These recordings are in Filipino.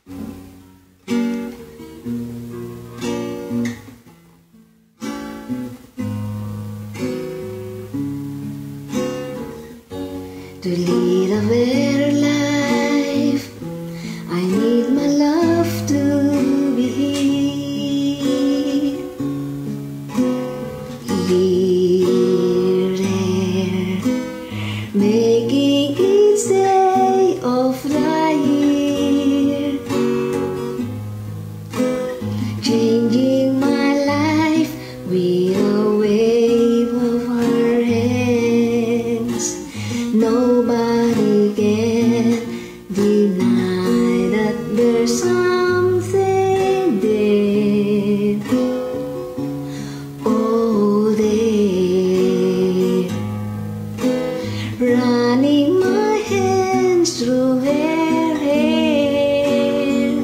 To lead a better life, I need my love to be here. Here, there, making each day of the year, changing my life with a wave of her hands. Nobody can deny that there's something there. Oh, there, running my hands through her hair.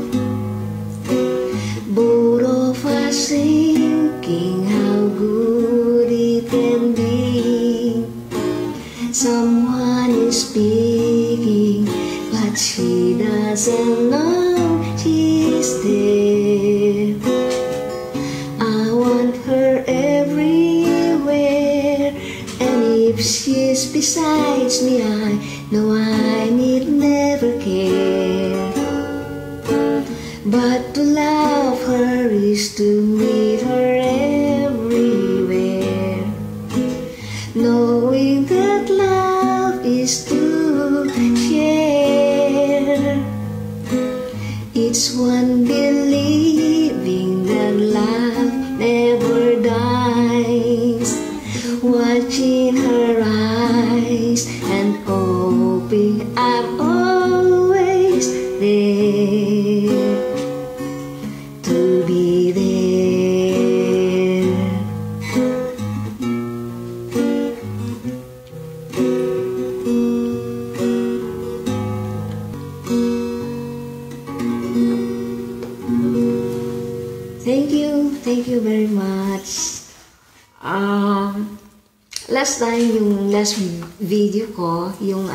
Both of us thinking how good it can be. Someone is speaking, but she doesn't know she's there. I want her everywhere, and if she's besides me, I know I need never care. But to love her is to meet her everywhere, knowing that love is to share. It's one believing that love never dies, watching her eyes and hoping I'm always there, to be there. Thank you very much. Last time, yung last video ko, yung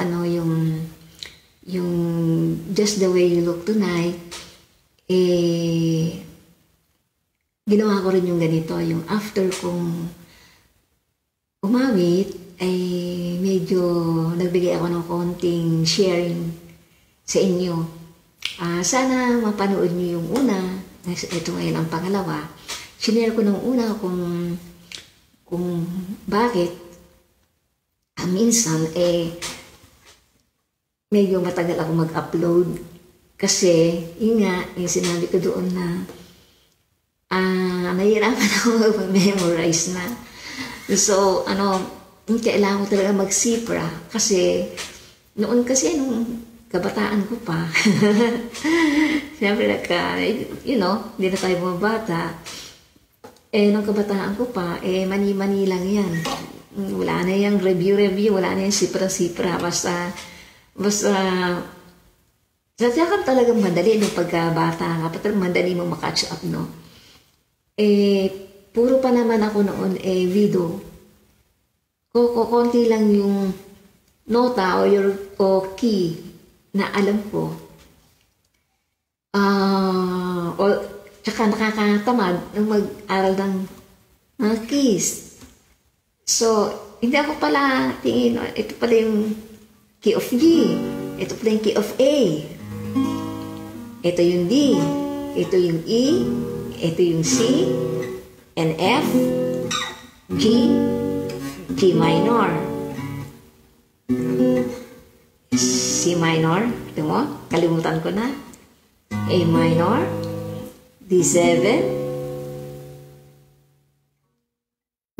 Just the Way You Look Tonight, ginawa ko rin yung ganito, yung after kong umawit, medyo nagbigay ako ng konting sharing sa inyo. Sana mapanood nyo yung una. Ito ngayon ang pangalawa. Sinare ko nung una kung bakit minsan medyo matagal ako mag-upload kasi yun nga, yung sinabi ko doon na nahihirapan ako mag-memorize na. So, kailangan ko talaga mag-sipra kasi noon kasi nung kabataan ko pa. Siyempre, hindi na tayo bumabata. Nung kabataan ko pa, mani-mani lang yan. Wala na yung review, wala na yung sipra-sipra. Basta, sadya ka talagang madali nung pagkabata ka, talagang madali mo makatch up, no? Puro pa naman ako noon, video. Konti lang yung nota o key na alam ko. Tsaka nakakatamad nung mag-aral ng mga keys. So, hindi ako pala tingin, ito pala yung key of G, ito pala yung key of A, ito yung D, ito yung E, ito yung C, and F, G, G minor, C minor, ito mo, kalimutan ko na, A minor, D7,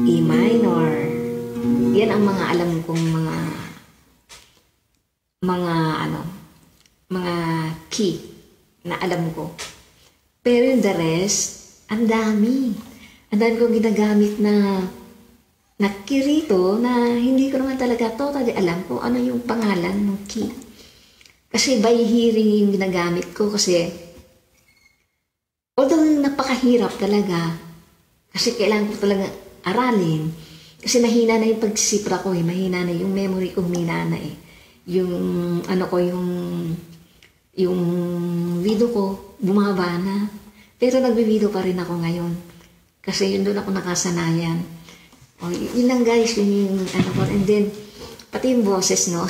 E minor. Yan ang mga alam kong mga key na alam ko. Pero yung the rest, ang dami. Ang dami kong ginagamit na key rito na hindi ko naman talaga totally alam kung ano yung pangalan ng key. Kasi by hearing yung ginagamit ko kasi although napakahirap talaga kasi kailangan ko talaga aralin kasi mahina na yung pagsipra ko mahina na yung memory ko, humina na yung yung video ko, bumaba na. Pero nagbe-video pa rin ako ngayon. Kasi yun doon ako nakasanayan. O, yun lang guys, yun yung ano ko. And then, pati yung boses, no?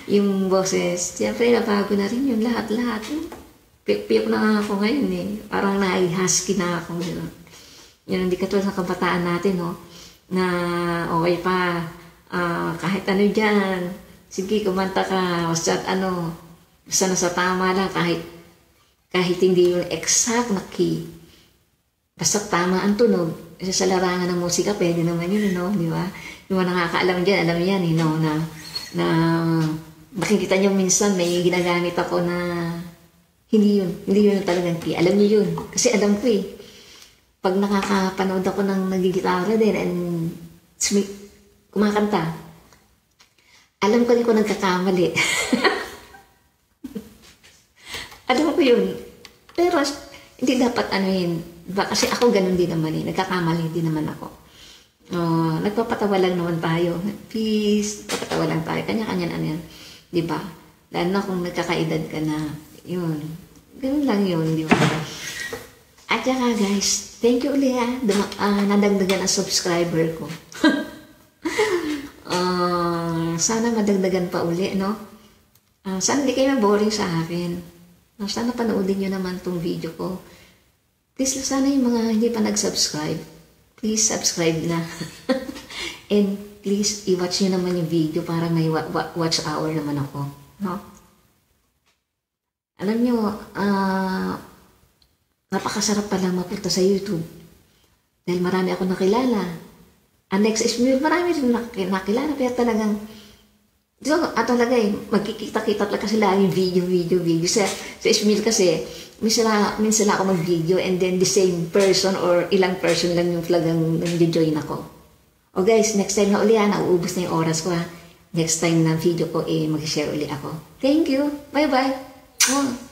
Yung boses, siyempre nabago na rin yung lahat-lahat. Piyak na nga ako ngayon eh. Parang na-husky na ako. Yun, hindi katulad sa kabataan natin, no? Na okay pa, kahit ano dyan, sige, kumanta ka, basta ano, basta nasa tama lang, kahit hindi yung exact na key, basta tama ang tunog. Kasi sa larangan ng musika, pwede naman yun, no? Di ba? Yung mga nakakaalam dyan, alam yan, no? Na makikita nyo minsan, may ginagamit ako na hindi yun talagang key. Alam nyo yun. Kasi alam ko eh. Pag nakakapanood ako ng nagigitara din and kumakanta, alam ko din kung nagkakamali. Alam ko yun. Pero hindi dapat ano yun. Diba? Kasi ako ganun din naman eh. Nagkakamali din naman ako. Nagpapatawa lang naman tayo. Peace. Nagpapatawa lang tayo. Kanya-kanya ano yan. Diba? Lalo na kung nagkakaedad ka na. Yun. Ganun lang yun. Diba? At saka guys, thank you ulit ha. Nadagdagan ang subscriber ko. Sana madagdagan pa uli, no? Sana hindi kayo boring sa akin. Sana panoodin nyo naman tong video ko. Please, sana yung mga hindi pa nag-subscribe, please subscribe na. And please, i-watch nyo naman yung video para may watch hour naman ako. No? Alam nyo, napakasarap palang mapunta sa YouTube. Dahil marami ako nakilala. Ang next is marami rin nakilala. Kaya talagang, talaga eh, magkikita-kita talaga kasi laging video. Sa Ismail kasi, minsan ako mag-video and then the same person or ilang person lang yung talagang nag-join ako. O guys, next time na uli nauubos na yung oras ko ha. Next time na video ko mag-share uli ako. Thank you. Bye-bye.